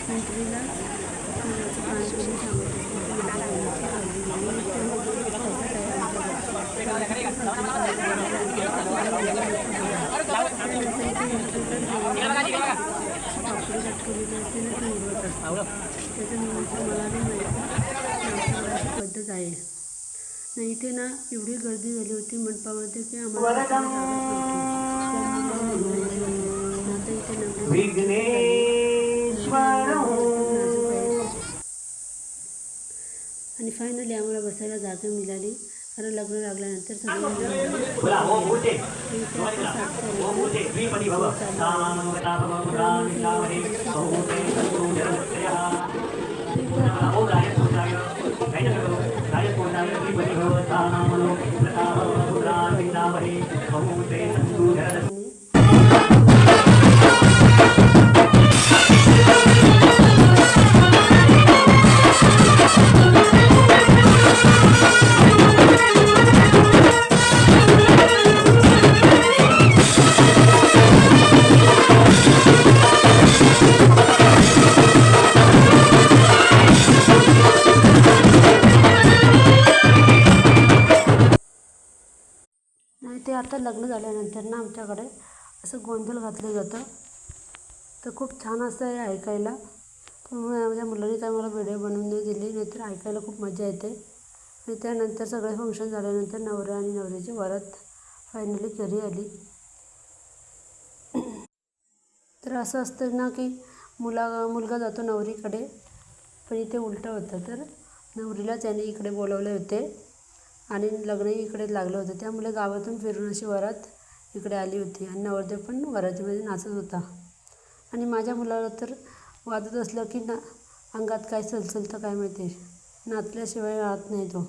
मंत्रीला मुलाचं पाणी पिऊन सांगत त्याच्यानंतर मला नाही माहिती पद्धत आहे ना. इथे ना एवढी गर्दी झाली होती मंडपामध्ये की आम्हाला आता इथे आणि फायनली आम्हाला बसायला जागा मिळाली कारण लग्न लागल्यानंतर ते आता लग्न झाल्यानंतर ना आमच्याकडे असं गोंधळ घातलं जातं तर खूप छान असं आहे ऐकायला. त्यामुळे माझ्या मुलांनी काय मला व्हिडिओ बनवून नाही दिली, नाहीतर ऐकायला खूप मजा येते. आणि त्यानंतर सगळे फंक्शन झाल्यानंतर नवरा आणि नवऱ्याची वरात फायनली घरी आली. तर असं असतं ना की मुलगा जातो नवरीकडे, पण इथे उलटं होतं. तर नवरीलाच याने इकडे बोलवले होते आणि लग्नही इकडे लागलं होतं. त्यामुळे गावातून फिरून अशी वरात इकडे आली होती आणि नवरदेव पण वरातीमध्ये नाचत होता. आणि माझ्या मुलाला तर वाजत असलं की अंगात काय सलसलतं काय माहिती, नाचल्याशिवाय राहत नाही तो.